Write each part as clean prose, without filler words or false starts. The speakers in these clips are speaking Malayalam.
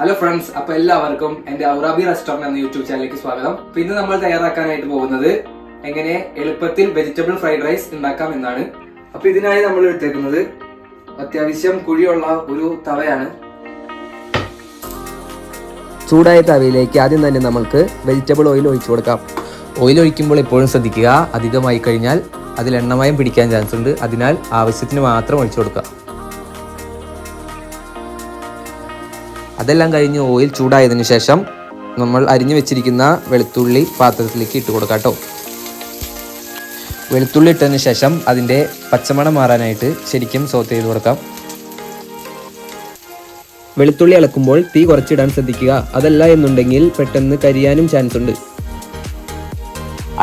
ഹലോ ഫ്രണ്ട്സ്, അപ്പൊ എല്ലാവർക്കും എന്റെ ഔറാബി റെസ്റ്റോറന്റ് എന്ന യൂട്യൂബ് ചാനലിലേക്ക് സ്വാഗതം. അപ്പൊ ഇന്ന് നമ്മൾ തയ്യാറാക്കാനായിട്ട് പോകുന്നത് എങ്ങനെ എളുപ്പത്തിൽ വെജിറ്റബിൾ ഫ്രൈഡ് റൈസ് ഉണ്ടാക്കാം എന്നാണ്. അപ്പൊ ഇതിനായി നമ്മൾ എടുത്തേക്കുന്നത് അത്യാവശ്യം കുഴിയുള്ള ഒരു തവയാണ്. ചൂടായ തവയിലേക്ക് ആദ്യം തന്നെ നമ്മൾക്ക് വെജിറ്റബിൾ ഓയിൽ ഒഴിച്ചു കൊടുക്കാം. ഓയിൽ ഒഴിക്കുമ്പോൾ എപ്പോഴും ശ്രദ്ധിക്കുക, അധികമായി കഴിഞ്ഞാൽ അതിൽ എണ്ണമയം പിടിക്കാൻ ചാൻസ് ഉണ്ട്. അതിനാൽ ആവശ്യത്തിന് മാത്രം ഒഴിച്ചു കൊടുക്കുക. അതെല്ലാം കഴിഞ്ഞ് ഓയിൽ ചൂടായതിനു ശേഷം നമ്മൾ അരിഞ്ഞു വെച്ചിരിക്കുന്ന വെളുത്തുള്ളി പാത്രത്തിലേക്ക് ഇട്ട് കൊടുക്കാം കേട്ടോ. വെളുത്തുള്ളി ഇട്ടതിന് ശേഷം അതിൻ്റെ പച്ചമണം മാറാനായിട്ട് ശരിക്കും സോത്ത് ചെയ്ത് കൊടുക്കാം. വെളുത്തുള്ളി ഇളക്കുമ്പോൾ തീ കുറച്ചിടാൻ ശ്രദ്ധിക്കുക, അതല്ല എന്നുണ്ടെങ്കിൽ പെട്ടെന്ന് കരിയാനും ചാൻസ് ഉണ്ട്.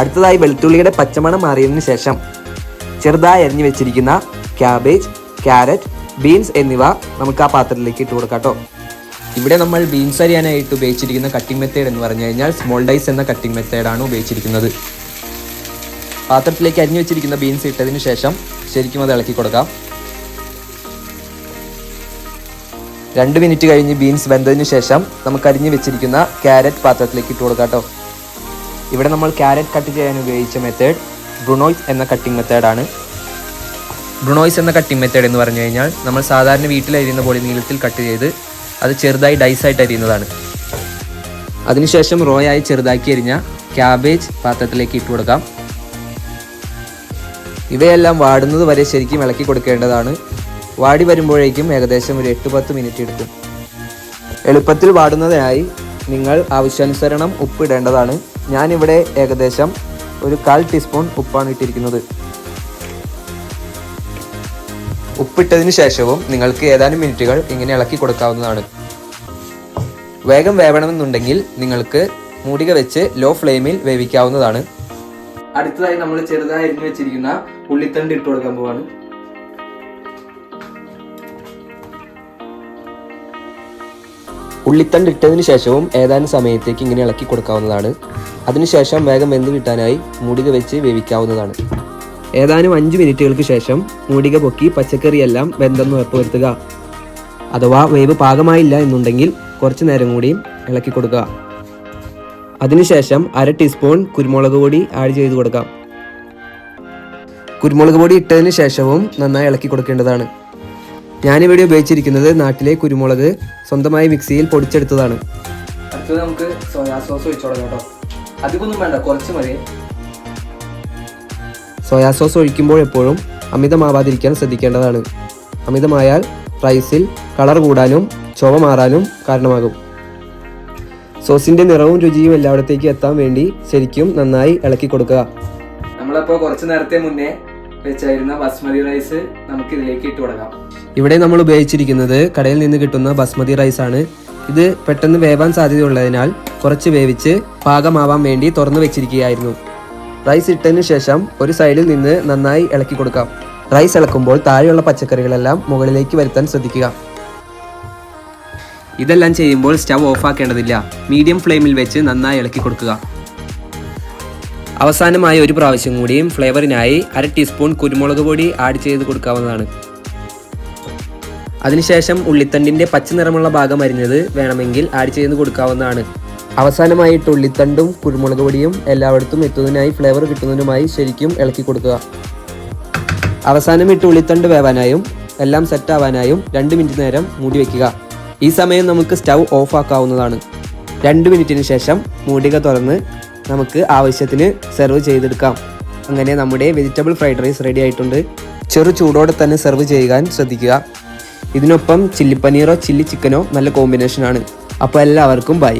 അടുത്തതായി വെളുത്തുള്ളിയുടെ പച്ചമണം മാറിയതിനു ശേഷം ചെറുതായി അരിഞ്ഞു വെച്ചിരിക്കുന്ന ക്യാബേജ്, ക്യാരറ്റ്, ബീൻസ് എന്നിവ നമുക്ക് ആ പാത്രത്തിലേക്ക് ഇട്ട് കൊടുക്കാം കേട്ടോ. ഇവിടെ നമ്മൾ ബീൻസ് അരിയാനായിട്ട് ഉപയോഗിച്ചിരിക്കുന്ന കട്ടിംഗ് മെത്തേഡ് എന്ന് പറഞ്ഞു കഴിഞ്ഞാൽ സ്മോൾ ഡൈസ് എന്ന കട്ടിംഗ് മെത്തേഡാണ് ഉപയോഗിച്ചിരിക്കുന്നത്. പാത്രത്തിലേക്ക് അരിഞ്ഞു വെച്ചിരിക്കുന്ന ബീൻസ് ഇട്ടതിന് ശേഷം ശരിക്കും അത് ഇളക്കി കൊടുക്കാം. 2 മിനിറ്റ് കഴിഞ്ഞ് ബീൻസ് വെന്തതിന് ശേഷം നമുക്ക് അരിഞ്ഞു വെച്ചിരിക്കുന്ന ക്യാരറ്റ് പാത്രത്തിലേക്ക് ഇട്ട് കൊടുക്കാം കേട്ടോ. ഇവിടെ നമ്മൾ ക്യാരറ്റ് കട്ട് ചെയ്യാൻ ഉപയോഗിച്ച മെത്തേഡ് ബ്രുണോയ്സ് എന്ന കട്ടിംഗ് മെത്തേഡാണ്. ബ്രുണോയ്സ് എന്ന കട്ടിംഗ് മെത്തേഡ് എന്ന് പറഞ്ഞു കഴിഞ്ഞാൽ നമ്മൾ സാധാരണ വീട്ടിലരിയുന്ന പോലെ നീളത്തിൽ കട്ട് ചെയ്ത് അത് ചെറുതായി ഡൈസായിട്ട് അരിയുന്നതാണ്. അതിനുശേഷം റോയായി ചെറുതാക്കി അരിഞ്ഞ ക്യാബേജ് പാത്രത്തിലേക്ക് ഇട്ട് കൊടുക്കാം. ഇവയെല്ലാം വാടുന്നത് വരെ ശരിക്കും ഇളക്കി കൊടുക്കേണ്ടതാണ്. വാടി വരുമ്പോഴേക്കും ഏകദേശം ഒരു 8-10 മിനിറ്റ് എടുക്കും. എളുപ്പത്തിൽ വാടുന്നതിനായി നിങ്ങൾ ആവശ്യാനുസരണം ഉപ്പ് ഇടേണ്ടതാണ്. ഞാനിവിടെ ഏകദേശം ഒരു 1/4 ടീസ്പൂൺ ഉപ്പാണ് ഇട്ടിരിക്കുന്നത്. ഉപ്പിട്ടതിന് ശേഷവും നിങ്ങൾക്ക് ഏതാനും മിനിറ്റുകൾ ഇങ്ങനെ ഇളക്കി കൊടുക്കാവുന്നതാണ്. വേഗം വേവണമെന്നുണ്ടെങ്കിൽ നിങ്ങൾക്ക് മൂടിക വെച്ച് ലോ ഫ്ലെയിമിൽ വേവിക്കാവുന്നതാണ്. അടുത്തതായി നമ്മൾ ചെറുതായി അരിഞ്ഞു വെച്ചിരിക്കുന്ന ഉള്ളിത്തണ്ട് ഇട്ട് കൊടുക്കാൻ പോവാണ്. ഉള്ളിത്തണ്ട് ഇട്ടതിന് ശേഷവും ഏതാനും സമയത്തേക്ക് ഇങ്ങനെ ഇളക്കി കൊടുക്കാവുന്നതാണ്. അതിനുശേഷം വേഗം വെന്ത് കിട്ടാനായി മൂടിക വെച്ച് വേവിക്കാവുന്നതാണ്. ഏതാനും 5 മിനിറ്റുകൾക്ക് ശേഷം മൂടിക പൊക്കി പച്ചക്കറിയെല്ലാം വെന്തെന്ന് ഉറപ്പുവരുത്തുക. അഥവാ വേവ് പാകമായില്ല എന്നുണ്ടെങ്കിൽ കുറച്ച് നേരം കൂടിയും ഇളക്കി കൊടുക്കുക. അതിനുശേഷം 1/2 ടീസ്പൂൺ കുരുമുളക് പൊടി ആഡ് ചെയ്ത് കൊടുക്കാം. കുരുമുളക് പൊടി ഇട്ടതിന് ശേഷവും നന്നായി ഇളക്കി കൊടുക്കേണ്ടതാണ്. ഞാനിവിടെ ഉപയോഗിച്ചിരിക്കുന്നത് നാട്ടിലെ കുരുമുളക് സ്വന്തമായി മിക്സിയിൽ പൊടിച്ചെടുത്തതാണ്. അടുത്തത് നമുക്ക് സോയാ സോസ് ഒഴിച്ചു കൊടുക്കാം കേട്ടോ. അധികമൊന്നും വേണ്ട, കുറച്ച് മതി. സോയാ സോസ് ഒഴിക്കുമ്പോൾ എപ്പോഴും അമിതമാവാതിരിക്കാൻ ശ്രദ്ധിക്കേണ്ടതാണ്. അമിതമായാൽ റൈസിൽ കളർ കൂടാനും ചുവ മാറാനും കാരണമാകും. സോസിന്റെ നിറവും രുചിയും എല്ലായിടത്തേക്ക് എത്താൻ വേണ്ടി ശരിക്കും നന്നായി ഇളക്കി കൊടുക്കുക. നമ്മളപ്പോൾ കുറച്ച് നേരത്തെ മുന്നേ വെച്ചായിരുന്ന ബസ്മതി റൈസ് നമുക്ക് ഇതിലേക്ക് ഇട്ട് കൊടുക്കാം. ഇവിടെ നമ്മൾ ഉപയോഗിച്ചിരിക്കുന്നത് കടയിൽ നിന്ന് കിട്ടുന്ന ബസ്മതി റൈസ് ആണ്. ഇത് പെട്ടെന്ന് വേവാൻ സാധ്യതയുള്ളതിനാൽ കുറച്ച് വേവിച്ച് പാകമാവാൻ വേണ്ടി തുറന്നു വെച്ചിരിക്കുകയായിരുന്നു. റൈസ് ഇട്ടതിന് ശേഷം ഒരു സൈഡിൽ നിന്ന് നന്നായി ഇളക്കി കൊടുക്കാം. റൈസ് ഇളക്കുമ്പോൾ താഴെയുള്ള പച്ചക്കറികളെല്ലാം മുകളിലേക്ക് വരുത്താൻ ശ്രദ്ധിക്കുക. ഇതെല്ലാം ചെയ്യുമ്പോൾ സ്റ്റവ് ഓഫ് ആക്കേണ്ടതില്ല. മീഡിയം ഫ്ലെയിമിൽ വെച്ച് നന്നായി ഇളക്കി കൊടുക്കുക. അവസാനമായി ഒരു പ്രാവശ്യം കൂടിയും ഫ്ലേവറിനായി 1/2 ടീസ്പൂൺ കുരുമുളക് പൊടി ആഡ് ചെയ്ത് കൊടുക്കാവുന്നതാണ്. അതിനുശേഷം ഉള്ളിത്തണ്ടിൻ്റെ പച്ച നിറമുള്ള ഭാഗം അരിഞ്ഞത് വേണമെങ്കിൽ ആഡ് ചെയ്ത് കൊടുക്കാവുന്നതാണ്. അവസാനമായിട്ട് ഉള്ളിത്തണ്ടും കുരുമുളക് പൊടിയും എല്ലായിടത്തും എത്തുന്നതിനായി ഫ്ലേവർ കിട്ടുന്നതിനുമായി ശരിക്കും ഇളക്കി കൊടുക്കുക. അവസാനം ഇട്ട് ഉള്ളിത്തണ്ട് വേവാനായും എല്ലാം സെറ്റ് ആവാനായും 2 മിനിറ്റ് നേരം മൂടി വയ്ക്കുക. ഈ സമയം നമുക്ക് സ്റ്റൗ ഓഫ് ആക്കാവുന്നതാണ്. 2 മിനിറ്റിന് ശേഷം മൂടിക തുറന്ന് നമുക്ക് ആവശ്യത്തിന് സെർവ് ചെയ്തെടുക്കാം. അങ്ങനെ നമ്മുടെ വെജിറ്റബിൾ ഫ്രൈഡ് റൈസ് റെഡി ആയിട്ടുണ്ട്. ചെറു ചൂടോടെ തന്നെ സെർവ് ചെയ്യാൻ ശ്രദ്ധിക്കുക. ഇതിനൊപ്പം ചില്ലി പനീറോ ചില്ലി ചിക്കനോ നല്ല കോമ്പിനേഷനാണ്. അപ്പോൾ എല്ലാവർക്കും ബൈ.